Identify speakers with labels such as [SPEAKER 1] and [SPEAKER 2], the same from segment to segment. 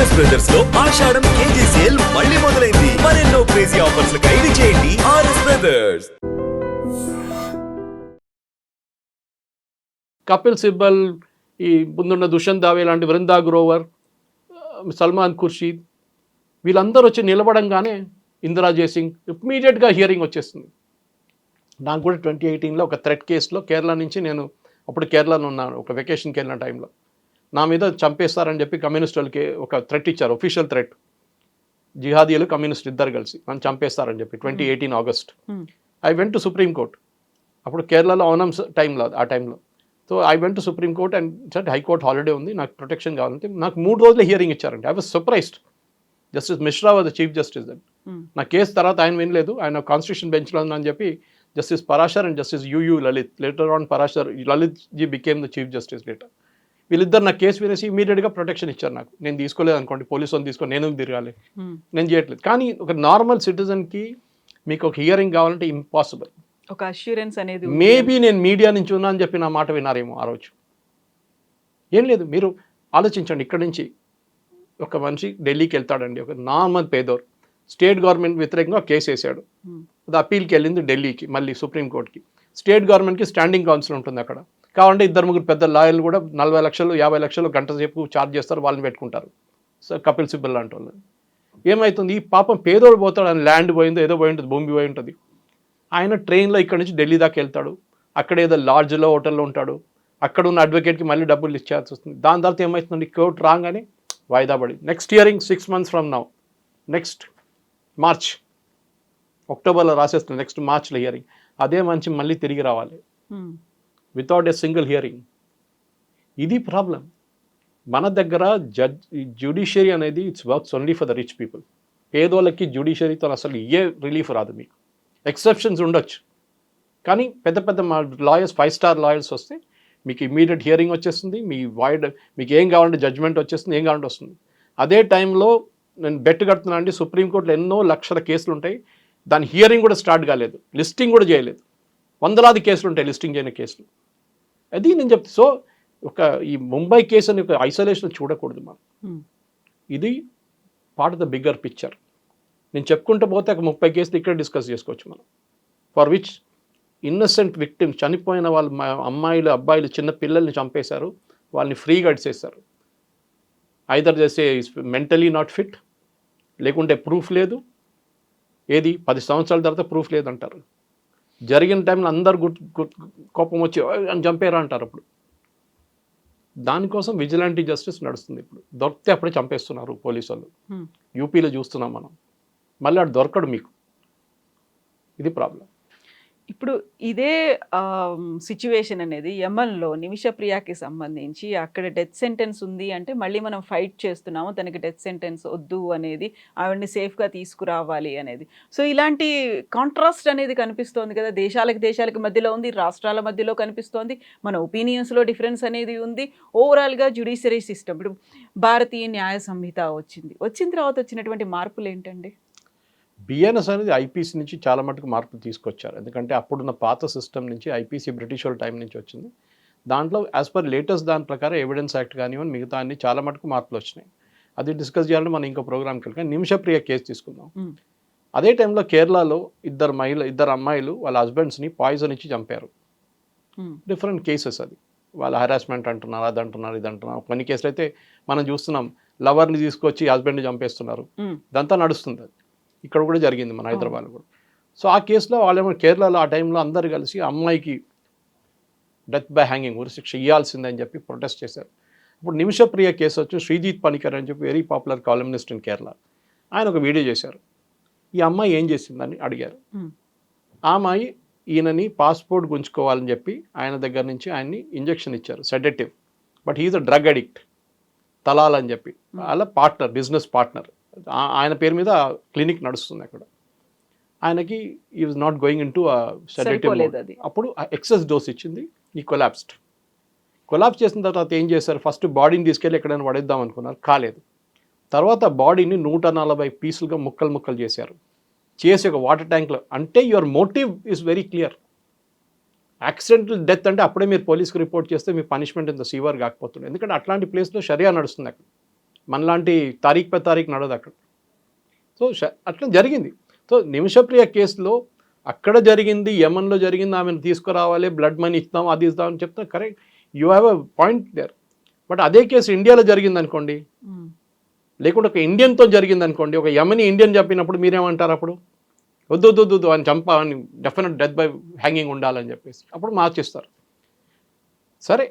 [SPEAKER 1] RS brothers లో ఆషాఢం KG sale మళ్ళీ మొదలైంది. మరెన్నో క్రేజీ ఆఫర్స్ ఖైదీ చేయండి ఆర్ఎస్ బ్రదర్స్.
[SPEAKER 2] కపిల్ సిబ్బల్, ఈ ముందున్న దుష్యంత్ దావే లాంటి వృందా గ్రోవర్, సల్మాన్ ఖుర్షీద్ వీళ్ళందరూ వచ్చి నిలబడంగానే ఇందిరా జయసింగ్ ఇమ్మీడియట్గా హియరింగ్ వచ్చేస్తుంది. నాకు కూడా 2018లో ఒక థ్రెట్ కేసులో కేరళ నుంచి, నేను అప్పుడు కేరళలో ఉన్నాను, ఒక వెకేషన్కి వెళ్ళిన టైంలో నా మీద చంపేస్తారని చెప్పి కమ్యూనిస్ట్ వాళ్ళకి ఒక థ్రెట్ ఇచ్చారు, ఒఫీషియల్ థ్రెట్. జిహాదీలు కమ్యూనిస్ట్ ఇద్దరు కలిసి నన్ను చంపేస్తారని చెప్పి 2018 August. I went to supreme court. అప్పుడు కేరళలో ఓనం టైంలో, ఆ టైంలో. So I went to supreme court and sir high court holiday ఉంది, నాకు ప్రొటెక్షన్ కావాలంటే నాకు 3 రోజుల హియరింగ్ ఇచ్చారండి. I was surprised. Justice Mishra was the chief justice then. నా కేసు తర్వాత ఆయన వినలేదు, ఆయన కాన్స్టిట్యూషన్ బెంచ్లో ఉందని చెప్పి justice Parashar and justice U U Lalit, later on Lalit ji became the chief justice later. వీళ్ళిద్దరు నా కేసు వినేసి ఇమీడియట్గా ప్రొటెక్షన్ ఇచ్చారు నాకు. నేను తీసుకోలేదు అనుకోండి, పోలీసు వాళ్ళు తీసుకొని నేను తిరగాలి, నేను చేయట్లేదు. కానీ ఒక నార్మల్ సిటిజన్కి మీకు ఒక హియరింగ్ కావాలంటే ఇంపాసిబుల్.
[SPEAKER 3] ఒక అష్యూరెన్స్ అనేది
[SPEAKER 2] మేబీ నేను మీడియా నుంచి ఉన్నా అని చెప్పి నా మాట విన్నారేమో ఆ రోజు. ఏం లేదు, మీరు ఆలోచించండి. ఇక్కడి నుంచి ఒక మనిషి ఢిల్లీకి వెళ్తాడండి, ఒక నార్మల్ పేదోర్, స్టేట్ గవర్నమెంట్ వ్యతిరేకంగా కేసు వేసాడు, అది అప్పీల్కి వెళ్ళింది ఢిల్లీకి, మళ్ళీ సుప్రీంకోర్టుకి. స్టేట్ గవర్నమెంట్కి స్టాండింగ్ కౌన్సిల్ ఉంటుంది అక్కడ. కావాలంటే 2-3 పెద్ద లాయర్లు కూడా 40 లక్షలు 50 లక్షలు గంట సేపు ఛార్జ్ చేస్తారు, వాళ్ళని పెట్టుకుంటారు. సో కపిల్ సిబ్బల్ లాంటి వాళ్ళు. ఏమవుతుంది, ఈ పాపం పేదోడు పోతాడు, ఆయన ల్యాండ్ పోయిందో ఏదో పోయి ఉంటుంది, భూమి పోయి ఉంటుంది. ఆయన ట్రైన్లో ఇక్కడ నుంచి ఢిల్లీ దాకా వెళ్తాడు, అక్కడ ఏదో లాడ్జ్లో హోటల్లో ఉంటాడు, అక్కడ ఉన్న అడ్వకేట్కి మళ్ళీ డబ్బులు ఇచ్చేయాల్సి వస్తుంది. దాని తర్వాత ఏమవుతుంది, కోర్టు రాగానే వాయిదా పడి next hearing 6 months from now, next March, అక్టోబర్లో రాసేస్తుంది, నెక్స్ట్ మార్చ్లో హియరింగ్. అదే మంచి మళ్ళీ తిరిగి రావాలి వితౌట్ ఎ సింగిల్ హియరింగ్. ఇది ప్రాబ్లం. మన దగ్గర జ్యుడిషియరీ అనేది it's works only for the rich people. పేదోళ్ళకి జ్యుడిషియరీతో అసలు ఏ రిలీఫ్ రాదు. మీకు ఎక్సెప్షన్స్ ఉండొచ్చు, కానీ పెద్ద పెద్ద మా లాయర్స్, 5-star లాయర్స్ వస్తే మీకు ఇమీడియట్ హియరింగ్ వచ్చేస్తుంది, మీకు ఏం కావాలంటే జడ్జ్మెంట్ వచ్చేస్తుంది, ఏం కావాలంటే వస్తుంది. అదే టైంలో నేను బెట్ కడుతున్నా అండి, సుప్రీంకోర్టులో ఎన్నో లక్షల కేసులు ఉంటాయి, దాని హియరింగ్ కూడా స్టార్ట్ కాలేదు, లిస్టింగ్ కూడా చేయలేదు, వందలాది కేసులు ఉంటాయి లిస్టింగ్ చేయని కేసులు. అది నేను చెప్తా. సో ఈ ముంబై కేసు అని ఒక ఐసోలేషన్ చూడకూడదు మనం. ఇది part of the bigger picture. నేను చెప్పుకుంటూ పోతే ఒక 30 కేసులు ఇక్కడ డిస్కస్ చేసుకోవచ్చు మనం, ఫర్ విచ్ ఇన్నసెంట్ విక్టిమ్స్, చనిపోయిన వాళ్ళు అమ్మాయిలు అబ్బాయిలు చిన్న పిల్లల్ని చంపేశారు, వాళ్ళని ఫ్రీగా ఇచ్చేశారు. ఐదర్ చేసే మెంటలీ నాట్ ఫిట్, లేకుంటే ప్రూఫ్ లేదు, ఏది 10 సంవత్సరాల తర్వాత ప్రూఫ్ లేదంటారు. జరిగిన టైంలో అందరు కోపం వచ్చి అని చంపారా అంటారు. అప్పుడు దానికోసం విజిలాంటీ జస్టిస్ నడుస్తుంది. ఇప్పుడు దొరికితే అప్పుడే చంపేస్తున్నారు పోలీసు వాళ్ళు. యూపీలో చూస్తున్నాం మనం. మళ్ళీ అటు దొరకడు మీకు. ఇది ప్రాబ్లం.
[SPEAKER 3] ఇప్పుడు ఇదే సిచ్యువేషన్ అనేది యమన్లో నిమిషప్రియకి సంబంధించి అక్కడ డెత్ సెంటెన్స్ ఉంది అంటే మళ్ళీ మనం ఫైట్ చేస్తున్నాము, తనకి డెత్ సెంటెన్స్ వద్దు అనేది, ఆవిడని సేఫ్గా తీసుకురావాలి అనేది. సో ఇలాంటి కాంట్రాస్ట్ అనేది కనిపిస్తోంది కదా, దేశాలకు మధ్యలో ఉంది, రాష్ట్రాల మధ్యలో కనిపిస్తోంది, మన ఒపీనియన్స్లో డిఫరెన్స్ అనేది ఉంది. ఓవరాల్గా జ్యుడిషియరీ సిస్టమ్, ఇప్పుడు భారతీయ న్యాయ సంహిత వచ్చిన తర్వాత వచ్చినటువంటి మార్పులు ఏంటండి?
[SPEAKER 2] బిఎన్ఎస్ అనేది ఐపీసీ నుంచి చాలా మటుకు మార్పులు తీసుకొచ్చారు. ఎందుకంటే అప్పుడున్న పాత సిస్టమ్ నుంచి ఐపీసీ బ్రిటిష్ వాళ్ళ టైం నుంచి వచ్చింది. దాంట్లో యాజ్ పర్ లేటెస్ట్ దాని ప్రకారం ఎవిడెన్స్ యాక్ట్ కానివ్వండి, మిగతా అన్ని చాలా మటుకు మార్పులు వచ్చినాయి. అది డిస్కస్ చేయాలంటే మనం ఇంకో ప్రోగ్రామ్కి వెళ్ళి నిమిషప్రియ కేసు తీసుకుందాం. అదే టైంలో కేరళలో ఇద్దరు అమ్మాయిలు వాళ్ళ హస్బెండ్స్ని పాయిజన్ ఇచ్చి చంపారు. Different cases. అది వాళ్ళ హెరాస్మెంట్ అంటున్నారు, అది అంటున్నారు, ఇది అంటున్నారు. కొన్ని కేసులు అయితే మనం చూస్తున్నాం, లవర్ని తీసుకొచ్చి హస్బెండ్ని చంపేస్తున్నారు. ఇదంతా నడుస్తుంది. అది ఇక్కడ కూడా జరిగింది మన హైదరాబాద్లో కూడా. సో ఆ కేసులో వాళ్ళేమో కేరళలో ఆ టైంలో అందరు కలిసి అమ్మాయికి డెత్ బై హ్యాంగింగ్, ఉరిశిక్ష ఇవ్వాల్సిందని చెప్పి ప్రొటెస్ట్ చేశారు. ఇప్పుడు నిమిషప్రియ కేసు వచ్చి శ్రీజిత్ పనికర్ అని చెప్పి వెరీ పాపులర్ కాలమినిస్ట్ ఇన్ కేరళ, ఆయన ఒక వీడియో చేశారు. ఈ అమ్మాయి ఏం చేసిందని అడిగారు. ఆ అమ్మాయి ఈయనని పాస్పోర్ట్ గుంజుకోవాలని చెప్పి ఆయన దగ్గర నుంచి ఆయన్ని ఇంజెక్షన్ ఇచ్చారు, sedative. But he is a drug addict, Talal అని చెప్పి. అలా పార్ట్నర్, బిజినెస్ పార్ట్నర్, ఆయన పేరు మీద క్లినిక్ నడుస్తుంది అక్కడ. ఆయనకి ఈ was not going in to sedative. అప్పుడు ఎక్సెస్ డోస్ ఇచ్చింది, ఈ కొలాప్స్ చేసిన తర్వాత ఏం చేశారు, ఫస్ట్ బాడీని తీసుకెళ్ళి ఎక్కడైనా పడేద్దాం అనుకున్నారు, కాలేదు. తర్వాత బాడీని 140 పీసులుగా ముక్కలు చేశారు, చేసి ఒక వాటర్ ట్యాంక్లో. అంటే your motive is very clear. Accidental death అంటే అప్పుడే మీరు పోలీస్కి రిపోర్ట్ చేస్తే మీ పనిష్మెంట్ ఇంత సివియర్ కాకపోతుంది. ఎందుకంటే అట్లాంటి ప్లేస్లో షరియా నడుస్తుంది అక్కడ. మనలాంటి తారీఖు పై తారీఖు నడదు అక్కడ. సో అట్లా జరిగింది. సో నిమిషప్రియ కేసులో అక్కడ జరిగింది, యమన్లో జరిగింది, ఆమెను తీసుకురావాలి, బ్లడ్ మనీ ఇస్తాం, అది ఇస్తాం అని చెప్తే correct, you have a point there. But అదే కేసు ఇండియాలో జరిగింది అనుకోండి, లేకుంటే ఒక ఇండియన్తో జరిగింది అనుకోండి, ఒక యమని ఇండియన్ చెప్పినప్పుడు మీరేమంటారు అప్పుడు? వద్దు వద్దు వద్దు అని చంపాలని, డెఫినెట్ డెత్ బై హ్యాంగింగ్ ఉండాలని చెప్పేసి అప్పుడు మార్చిస్తారు. సరే,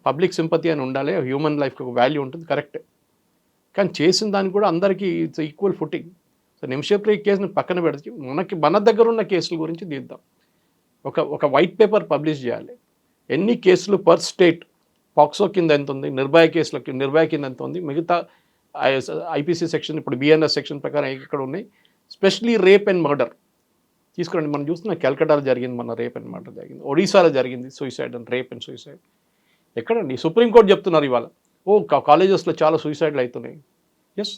[SPEAKER 2] పబ్లిక్ సింపతి అని ఉండాలి, హ్యూమన్ లైఫ్కి ఒక వాల్యూ ఉంటుంది, కరెక్టే. కానీ చేసిన దానికి కూడా అందరికీ it's equal footing. So Nimishapriya కేసుని పక్కన పెడితే మన దగ్గర ఉన్న కేసుల గురించి తీద్దాం. ఒక వైట్ పేపర్ పబ్లిష్ చేయాలి. ఎన్ని కేసులు పర్ స్టేట్, పాక్సో కింద ఎంత ఉంది, నిర్భయ కింద ఎంత ఉంది, మిగతా ఐపీసీ సెక్షన్, ఇప్పుడు బిఎన్ఎస్ సెక్షన్ ప్రకారం ఎక్కడ ఉన్నాయి, స్పెషలీ రేప్ అండ్ మర్డర్ తీసుకురండి. మనం చూస్తున్న కలకట్టాలో జరిగింది, మన రేప్ అండ్ మర్డర్ జరిగింది, ఒడిశాలో జరిగింది suicide and rape and suicide. ఎక్కడండి? సుప్రీంకోర్టు చెప్తున్నారు ఇవాళ, కాలేజెస్లో చాలా సూసైడ్లు అవుతున్నాయి. Yes,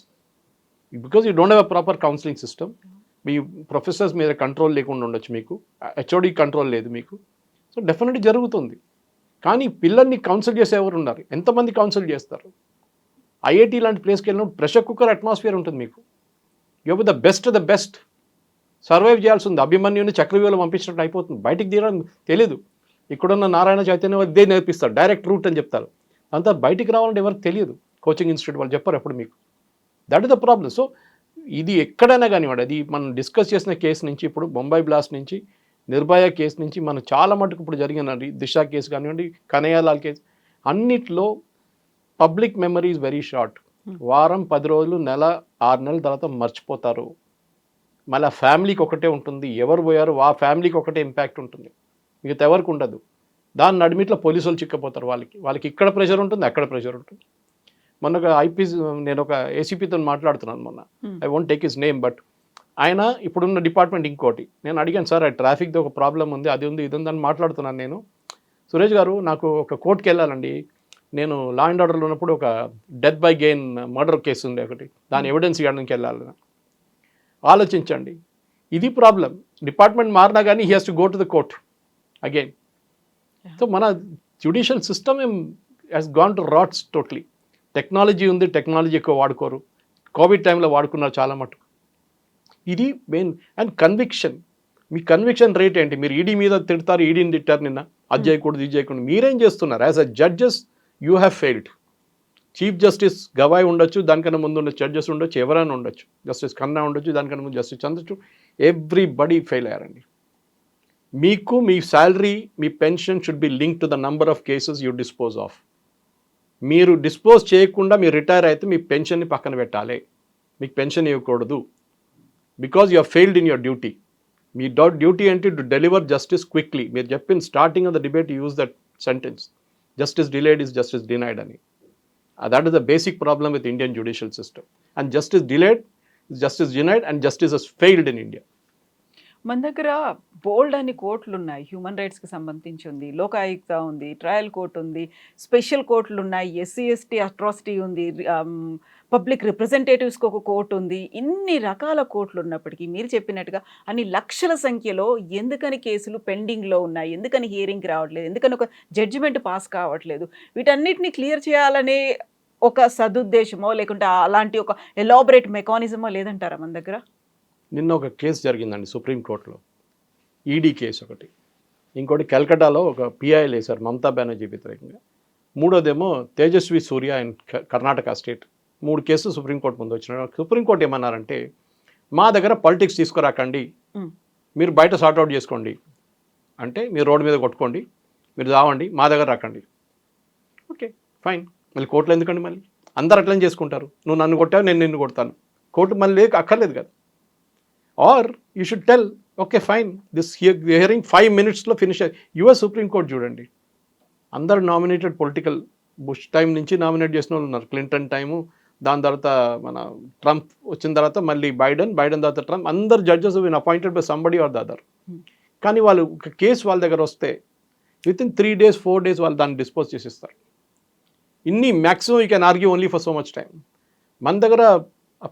[SPEAKER 2] because you don't have a proper counselling system. మీ ప్రొఫెసర్స్ మీద కంట్రోల్ లేకుండా ఉండొచ్చు, మీకు హెచ్ఓడి కంట్రోల్ లేదు మీకు. సో డెఫినెట్గా జరుగుతుంది. కానీ పిల్లల్ని కౌన్సిల్ చేసే ఎవరు ఉన్నారు? ఎంతమంది కౌన్సిల్ చేస్తారు? ఐఐటి లాంటి ప్లేస్కి వెళ్ళినప్పుడు ప్రెషర్ కుక్కర్ అట్మాస్ఫియర్ ఉంటుంది మీకు. యూ ద బెస్ట్ సర్వైవ్ చేయాల్సి ఉంది. అభిమన్యుని చక్రవ్యూహంలో పంపించినట్టు అయిపోతుంది, బయటికి తీయడం తెలియదు. ఇక్కడున్న నారాయణ చైతన్య ఇదే నేర్పిస్తారు, డైరెక్ట్ రూట్ అని చెప్తారు. అంతా బయటికి రావాలంటే ఎవరికి తెలియదు. కోచింగ్ ఇన్స్టిట్యూట్ వాళ్ళు చెప్పారు ఎప్పుడు మీకు. That is the problem. So ఇది ఎక్కడైనా కానివ్వండి, అది మనం డిస్కస్ చేసిన కేసు నుంచి, ఇప్పుడు బొంబాయి బ్లాస్ట్ నుంచి, నిర్భయ కేసు నుంచి, మనం చాలా మటుకు ఇప్పుడు జరిగిన దిశ కేసు కానివ్వండి, కనయ్యలాల్ కేసు, అన్నిట్లో public memory is very short. వారం 10 రోజులు, నెల 6 నెలల తర్వాత మర్చిపోతారు. మళ్ళీ ఫ్యామిలీకి ఒకటే ఉంటుంది, ఎవరు పోయారు ఆ ఫ్యామిలీకి ఒకటే ఇంపాక్ట్ ఉంటుంది, మిగతా ఎవరికి ఉండదు. దాని నడిమిట్లో పోలీసులు చిక్కపోతారు. వాళ్ళకి ఇక్కడ ప్రెషర్ ఉంటుంది, అక్కడ ప్రెషర్ ఉంటుంది. మొన్న ఒక నేను ఒక ఏసీపీతో మాట్లాడుతున్నాను మొన్న, I won't take his name, but ఆయన ఇప్పుడున్న డిపార్ట్మెంట్ ఇంకోటి. నేను అడిగాను, సార్ ట్రాఫిక్తో ఒక ప్రాబ్లం ఉంది, అది ఉంది, ఇది ఉంది అని మాట్లాడుతున్నాను నేను. సురేష్ గారు, నాకు ఒక కోర్టుకి వెళ్ళాలండి, నేను లా అండ్ ఆర్డర్లో ఉన్నప్పుడు ఒక death by gain murder case ఉంది ఒకటి, దాని ఎవిడెన్స్ ఇవ్వడానికి వెళ్ళాలని. ఆలోచించండి, ఇది ప్రాబ్లం. డిపార్ట్మెంట్ మారినా కానీ he has to go to the court again. So మన judicial system has gone to rats totally. Technology ఉంది, టెక్నాలజీ ఎక్కువ వాడుకోరు. కోవిడ్ టైంలో వాడుకున్నారు చాలా మటుకు. ఇది మెయిన్. అండ్ కన్విక్షన్, మీ కన్విక్షన్ రేట్ ఏంటి? మీరు ఈడీ మీద తిడతారు, ఈడీని తిట్టారు నిన్న, అది చేయకూడదు, ఇది చేయకూడదు. మీరేం చేస్తున్నారు? As a judges you have failed. Chief justice Gavai ఉండొచ్చు, దానికన్నా ముందు ఉన్న జడ్జెస్ ఉండొచ్చు, ఎవరైనా ఉండొచ్చు, జస్టిస్ ఖన్నా ఉండొచ్చు, దానికన్నా ముందు జస్టిస్ చంద్రచూడ్, ఎవ్రీబడి ఫెయిల్ అయ్యారండి. మీకు మీ శాలరీ, మీ pension should be link to the number of cases you dispose of. మీరు డిస్పోజ్ చేయకుండా మీరు రిటైర్ అయితే మీ పెన్షన్ని పక్కన పెట్టాలి, మీకు పెన్షన్ ఇవ్వకూడదు. Because you are failed in your duty. మీ డ్యూటీ ఏంటి? To deliver justice quickly. మీరు చెప్పిన starting of the debate use that sentence, justice delayed is justice denied అని. That is the basic problem with Indian judicial system. And justice delayed is justice denied and justice has failed in India.
[SPEAKER 3] మన దగ్గర బోల్డ్ అని కోర్టులు ఉన్నాయి, human రైట్స్కి సంబంధించి ఉంది, లోకాయుక్త ఉంది, trial court ఉంది, స్పెషల్ కోర్టులు ఉన్నాయి, ఎస్సీ ఎస్టీ అట్రాసిటీ ఉంది, పబ్లిక్ రిప్రజెంటేటివ్స్కి ఒక కోర్టు ఉంది. ఇన్ని రకాల కోర్టులు ఉన్నప్పటికీ మీరు చెప్పినట్టుగా అన్ని లక్షల సంఖ్యలో ఎందుకని కేసులు పెండింగ్లో ఉన్నాయి, ఎందుకని హియరింగ్కి రావట్లేదు, ఎందుకని ఒక జడ్జిమెంట్ పాస్ కావట్లేదు? వీటన్నిటిని క్లియర్ చేయాలనే ఒక సదుద్దేశమో లేకుంటే అలాంటి ఒక ఎలాబరేట్ మెకానిజమో లేదంటారా మన దగ్గర?
[SPEAKER 2] నిన్న ఒక కేసు జరిగిందండి సుప్రీంకోర్టులో, ఈడీ కేసు ఒకటి, ఇంకోటి కలకట్టాలో ఒక పిఐఎల్ వేశారు మమతా బెనర్జీ వ్యతిరేకంగా, మూడోదేమో తేజస్వి సూర్య అండ్ కర్ణాటక స్టేట్. 3 కేసులు సుప్రీంకోర్టు ముందు వచ్చిన. సుప్రీంకోర్టు ఏమన్నారంటే, మా దగ్గర పాలిటిక్స్ తీసుకురాకండి, మీరు బయట సార్ట్అవుట్ చేసుకోండి, అంటే మీరు రోడ్డు మీద కొట్టుకోండి, మీరు రావండి, మా దగ్గర రాకండి. ఓకే ఫైన్, మళ్ళీ కోర్టులో ఎందుకండి? మళ్ళీ అందరు అట్లనే చేసుకుంటారు, నువ్వు నన్ను కొట్టావు, నేను నిన్ను కొడతాను, కోర్టు మళ్ళీ అక్కర్లేదు కదా. Are you should tell, okay fine, this hearing 5 minutesలో ఫినిష్. యుఎస్ సుప్రీంకోర్టు చూడండి, అందరు నామినేటెడ్ పొలిటికల్, బుష్ టైం నుంచి నామినేట్ చేసిన వాళ్ళు ఉన్నారు, క్లింటన్ టైము, దాని తర్వాత మన ట్రంప్ వచ్చిన తర్వాత మళ్ళీ బైడెన్ తర్వాత ట్రంప్, అందరు judges been appointed by somebody or the other. కానీ వాళ్ళు ఒక కేసు వాళ్ళ దగ్గర వస్తే విత్ ఇన్ 3 days 4 days వాళ్ళు దాన్ని డిస్పోజ్ చేసిస్తారు. ఇన్ని maximum you can argue only for so much time. మన దగ్గర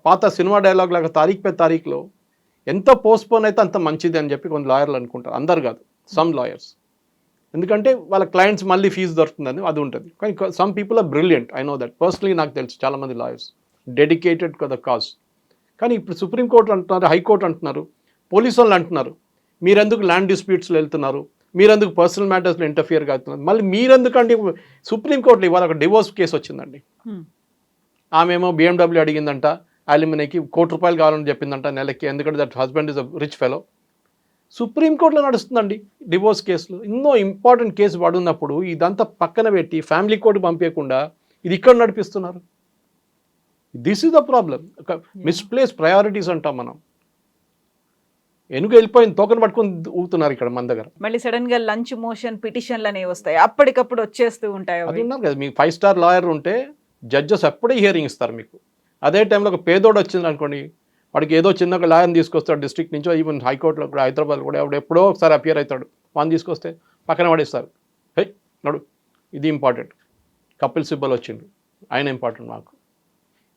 [SPEAKER 2] పాత సినిమా డైలాగ్ లాగా తారీఖు పై తారీఖులో ఎంత పోస్ట్పోన్ అయితే అంత మంచిది అని చెప్పి కొంత లాయర్లు అనుకుంటారు, అందరు కాదు, సమ్ లాయర్స్. ఎందుకంటే వాళ్ళ క్లయింట్స్ మళ్ళీ ఫీజు దొరుకుతుందని అది ఉంటుంది. కానీ some people are brilliant, I know that personally, నాకు తెలుసు చాలామంది లాయర్స్. డెడికేటెడ్ కదా కాజ్. కానీ ఇప్పుడు సుప్రీంకోర్టు అంటున్నారు, హైకోర్టు అంటున్నారు, పోలీసు వాళ్ళు అంటున్నారు మీరెందుకు ల్యాండ్ డిస్ప్యూట్స్లో వెళ్తున్నారు, మీరెందుకు పర్సనల్ మ్యాటర్స్లో ఇంటర్ఫియర్ అవుతున్నారు. మళ్ళీ మీరెందుకంటే సుప్రీంకోర్టులో ఇవాళ ఒక డివోర్స్ కేసు వచ్చిందండి. ఆమెమో BMW అడిగిందంట అలిమినీకి ₹1,00,00,000 కావాలని చెప్పిందంట నెలకి, ఎందుకంటే that husband is a rich fellow. సుప్రీంకోర్టులో నడుస్తుందండి డివోర్స్ కేసులు. ఎన్నో ఇంపార్టెంట్ కేసు పడున్నప్పుడు ఇదంతా పక్కన పెట్టి ఫ్యామిలీ కోర్టు పంపించకుండా ఇది ఇక్కడ నడిపిస్తున్నారు. This is the problem. ఒక మిస్ప్లేస్ ప్రయారిటీస్ అంటాం మనం. ఎనుక వెళ్ళిపోయిన తోకను పట్టుకొని ఊతున్నారు ఇక్కడ మన దగ్గర.
[SPEAKER 3] మళ్ళీ సడన్ గా లంచ్ మోషన్ పిటిషన్లు అనేవి వస్తాయి, అప్పటికప్పుడు వచ్చేస్తూ ఉంటాయి.
[SPEAKER 2] అది ఉన్నారు కదా, మీకు 5 స్టార్ లాయర్ ఉంటే జడ్జెస్ అప్పుడే హియరింగ్ ఇస్తారు మీకు. అదే టైంలో ఒక పేదోడు వచ్చింది అనుకోండి, వాడికి ఏదో చిన్న ఒక లాయర్ని తీసుకొస్తాడు డిస్ట్రిక్ట్ నుంచో, ఈవెన్ హైకోర్టులో కూడా హైదరాబాద్ కూడా ఎప్పుడో ఒకసారి అపియర్ అవుతాడు, వాడిని తీసుకొస్తే పక్కన పడేస్తారు. హే నడు, ఇది ఇంపార్టెంట్, కపిల్ సిబ్బల్ వచ్చిండు, ఆయన ఇంపార్టెంట్ మాకు.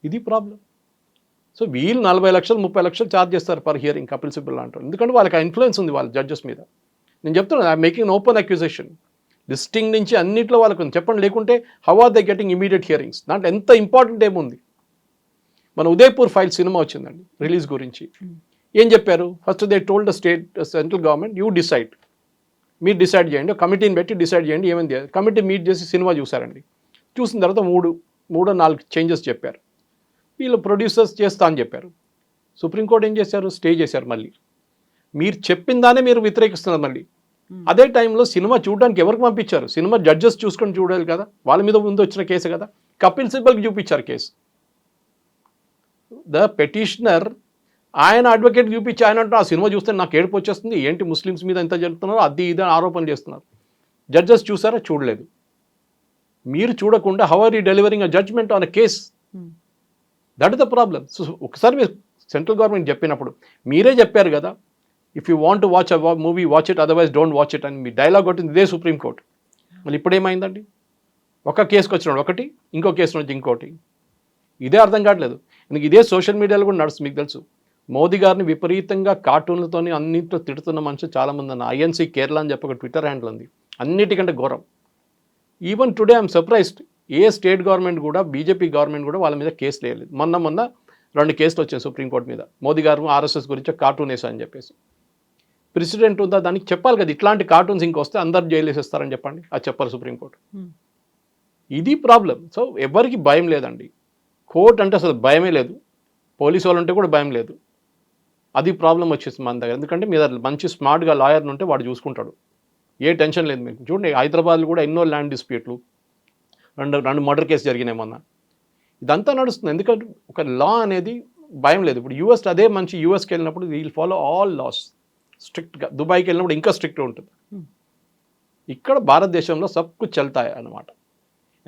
[SPEAKER 2] ఇది ప్రాబ్లం. సో వీళ్ళు 40 లక్షలు 30 లక్షలు ఛార్జ్ చేస్తారు పర్ హియరింగ్ కపిల్ సిబ్బల్ అంటారు. ఎందుకంటే వాళ్ళకి ఆ ఇన్ఫ్లుయెన్స్ ఉంది వాళ్ళ జడ్జెస్ మీద. నేను చెప్తున్నాను, I making open accusation. Listing నుంచి అన్నింటిలో వాళ్ళకు చెప్పండి, లేకుంటే how are they getting immediate hearings. దాంట్లో ఎంత ఇంపార్టెంట్ ఏముంది. మన ఉదయపూర్ ఫైల్ సినిమా వచ్చిందండి రిలీజ్ గురించి. ఏం చెప్పారు, first they told the state central government you decide, మీరు డిసైడ్ చేయండి, కమిటీని పెట్టి డిసైడ్ చేయండి ఏమైంది. కమిటీ మీట్ చేసి సినిమా చూసారండి. చూసిన తర్వాత మూడో 4 చేంజెస్ చెప్పారు. వీళ్ళు ప్రొడ్యూసర్స్ చేస్తా అని చెప్పారు. సుప్రీంకోర్టు ఏం చేశారు, స్టే చేశారు. మళ్ళీ మీరు చెప్పిన దానే మీరు వ్యతిరేకిస్తున్నారు. మళ్ళీ అదే టైంలో సినిమా చూడడానికి ఎవరికి పంపించారు, సినిమా జడ్జెస్ చూసుకొని చూడాలి కదా, వాళ్ళ మీద ముందు వచ్చిన కేసు కదా. కపిల్ సిబ్బల్కి చూపించారు కేసు. ద పెటిషనర్ ఆయన అడ్వకేట్ చూపించి ఆయన అంటారు, ఆ సినిమా చూస్తే నాకు ఏడుపు వచ్చేస్తుంది, ఏంటి ముస్లిమ్స్ మీద ఎంత జరుగుతున్నారో అది ఇది ఆరోపణలు చేస్తున్నారు. జడ్జెస్ చూసారా, చూడలేదు. మీరు చూడకుండా how are you delivering a judgment on a case? That is the problem. So ఒకసారి మీరు సెంట్రల్ గవర్నమెంట్ చెప్పినప్పుడు మీరే చెప్పారు కదా, if you want to watch a movie watch it, otherwise don't watch it అని మీ డైలాగ్ కొట్టింది ఇదే సుప్రీంకోర్టు. మళ్ళీ ఇప్పుడు ఏమైందండి, ఒక కేసుకి వచ్చినాడు ఒకటి, ఇంకో కేసు నుంచి ఇంకోటి. ఇదే అర్థం కావట్లేదు. ఎందుకు ఇదే సోషల్ మీడియాలో కూడా నడుస్తుంది. మీకు తెలుసు మోదీ గారిని విపరీతంగా కార్టూన్లతోని అన్నింటిలో తిడుతున్న మనుషులు చాలామంది అన్న. INC కేరళ అని చెప్పి ఒక ట్విట్టర్ హ్యాండిల్ ఉంది, అన్నిటికంటే ఘోరం. Even today I'm surprised, A state government కూడా బీజేపీ గవర్నమెంట్ కూడా వాళ్ళ మీద కేసులు వేయలేదు. మొన్న 2 కేసులు వచ్చాయి సుప్రీంకోర్టు మీద, మోదీ గారు RSS గురించి కార్టూన్ వేసా అని చెప్పేసి. ప్రెసిడెంట్ ఉందా, దానికి చెప్పాలి కదా, ఇట్లాంటి కార్టూన్స్ ఇంకొస్తే అందరు జైలు వేసేస్తారని చెప్పండి, అది చెప్పాలి సుప్రీంకోర్టు. ఇది ప్రాబ్లం. సో ఎవరికి భయం లేదండి. కోర్టు అంటే అసలు భయమే లేదు, పోలీసు వాళ్ళు ఉంటే కూడా భయం లేదు. అది ప్రాబ్లం వచ్చేసి మన దగ్గర. ఎందుకంటే మీద మంచి స్మార్ట్గా లాయర్ని ఉంటే వాడు చూసుకుంటాడు, ఏ టెన్షన్ లేదు మీకు. చూడండి హైదరాబాద్లో కూడా ఎన్నో ల్యాండ్ డిస్ప్యూట్లు, రెండు మర్డర్ కేసు జరిగినాయి మొన్న. ఇదంతా నడుస్తుంది ఎందుకంటే ఒక లా అనేది భయం లేదు. ఇప్పుడు యూఎస్ అదే మంచి యూఎస్కి వెళ్ళినప్పుడు వీల్ ఫాలో ఆల్ లాస్ స్ట్రిక్ట్గా. దుబాయ్కి వెళ్ళినప్పుడు ఇంకా స్ట్రిక్ట్గా ఉంటుంది. ఇక్కడ భారతదేశంలో సబ్కు చల్తాయి అన్నమాట.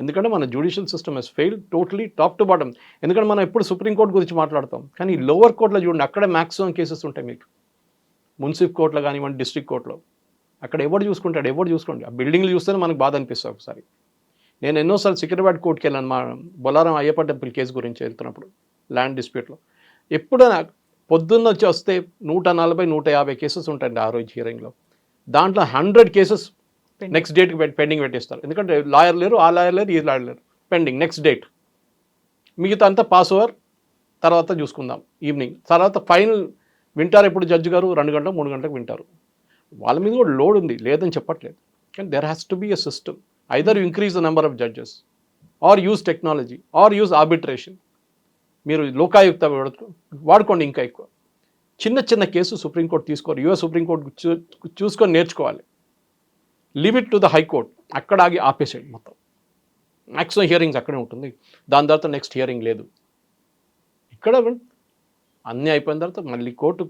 [SPEAKER 2] ఎందుకంటే మన judicial system has failed totally top to bottom. ఎందుకంటే మనం ఎప్పుడు సుప్రీంకోర్టు గురించి మాట్లాడతాం, కానీ లోవర్ కోర్టులో చూడండి, అక్కడే మ్యాక్సిమం కేసెస్ ఉంటాయి మీకు. మున్సిపల్ కోర్టులో కానివ్వండి, డిస్ట్రిక్ట్ కోర్టులో, అక్కడ ఎవరు చూసుకుంటాడు, ఎవరు చూసుకోండి. ఆ బిల్డింగ్లు చూస్తేనే మనకు బాధ అనిపిస్తుంది ఒకసారి. నేను ఎన్నోసార్లు సికింద్రాబాద్ కోర్టుకి వెళ్ళాను, మా బొల్లారం అయ్యప్ప టెంపుల్ కేసు గురించి వెళ్తున్నప్పుడు ల్యాండ్ డిస్ప్యూట్లో. ఎప్పుడైనా పొద్దున్న వచ్చి వస్తే 140-150 కేసెస్ ఉంటాయండి ఆ రోజు హియరింగ్లో. దాంట్లో 100 కేసెస్ నెక్స్ట్ డేట్కి పెండింగ్ పెట్టేస్తారు. ఎందుకంటే లాయర్ లేరు, ఆ లాయర్ లేరు, ఈ లాయర్ లేరు, పెండింగ్ నెక్స్ట్ డేట్. మిగతా అంతా పాస్ ఓవర్, తర్వాత చూసుకుందాం ఈవినింగ్. తర్వాత ఫైనల్ వింటారు ఎప్పుడు జడ్జి గారు, 2 గంటలకు 3 గంటలకు వింటారు. వాళ్ళ మీద కూడా లోడ్ ఉంది, లేదని చెప్పట్లేదు. కానీ there has to be a system. Either you increase the number of judges or use technology or use arbitration. మీరు లోకాయుక్త వాడుకోండి ఇంకా ఎక్కువ. చిన్న కేసు సుప్రీంకోర్టు తీసుకోరు, యూఎస్ సుప్రీంకోర్టు చూసుకొని నేర్చుకోవాలి. Leave it to the high court, అక్కడ ఆగి ఆపేసేయండి మొత్తం. మ్యాక్సిమం హియరింగ్స్ అక్కడే ఉంటుంది, దాని తర్వాత నెక్స్ట్ హియరింగ్ లేదు. ఇక్కడ అన్నీ అయిపోయిన తర్వాత మళ్ళీ కోర్టు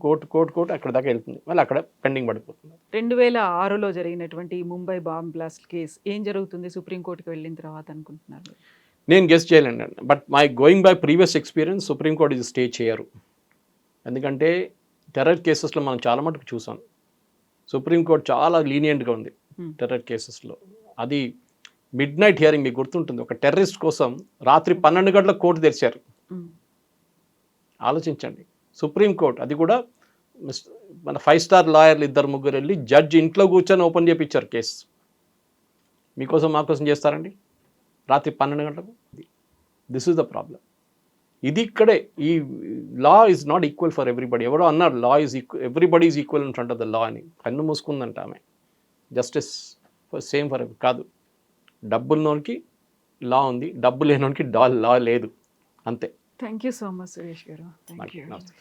[SPEAKER 2] అక్కడ దాకా వెళ్తుంది, మళ్ళీ అక్కడ పెండింగ్ పడిపోతుంది.
[SPEAKER 3] 2006లో జరిగినటువంటి ముంబై బాంబ్ బ్లాస్ట్ కేసు ఏం జరుగుతుంది సుప్రీంకోర్టుకి వెళ్ళిన తర్వాత అనుకుంటున్నారు?
[SPEAKER 2] నేను గెస్ చేయలేండి, but my going by previous experience supreme court ఇది స్టే చేయరు. ఎందుకంటే టెర్రర్ కేసెస్లో మనం చాలా మటుకు చూసాం, సుప్రీంకోర్టు చాలా లీనియంట్గా ఉంది టెర్రర్ కేసెస్లో. అది మిడ్ నైట్ హియరింగ్, మీకు గుర్తుంటుంది, ఒక టెర్రరిస్ట్ కోసం రాత్రి 12 గంటలకు కోర్టు తెరిచారు. ఆలోచించండి, సుప్రీంకోర్టు, అది కూడా మన 5 స్టార్ లాయర్లు 2-3 వెళ్ళి జడ్జి ఇంట్లో కూర్చొని ఓపెన్ చేయించారు కేసు. మీకోసం మాకోసం చేస్తారండి రాత్రి 12 గంటలకు? This is the problem. ఇది ఇక్కడే ఈ law is not equal for everybody. ఎవడో అన్నారు law is everybody is equal in front of the law అని. కన్ను మూసుకుందంట ఆమె. జస్టిస్ సేమ్ ఫర్ కాదు. డబ్బున్నోనికి లా ఉంది, డబ్బు లేనోనికి లా లేదు, అంతే.
[SPEAKER 3] Thank you so much Suresh garu. Thank you.
[SPEAKER 2] నమస్తే.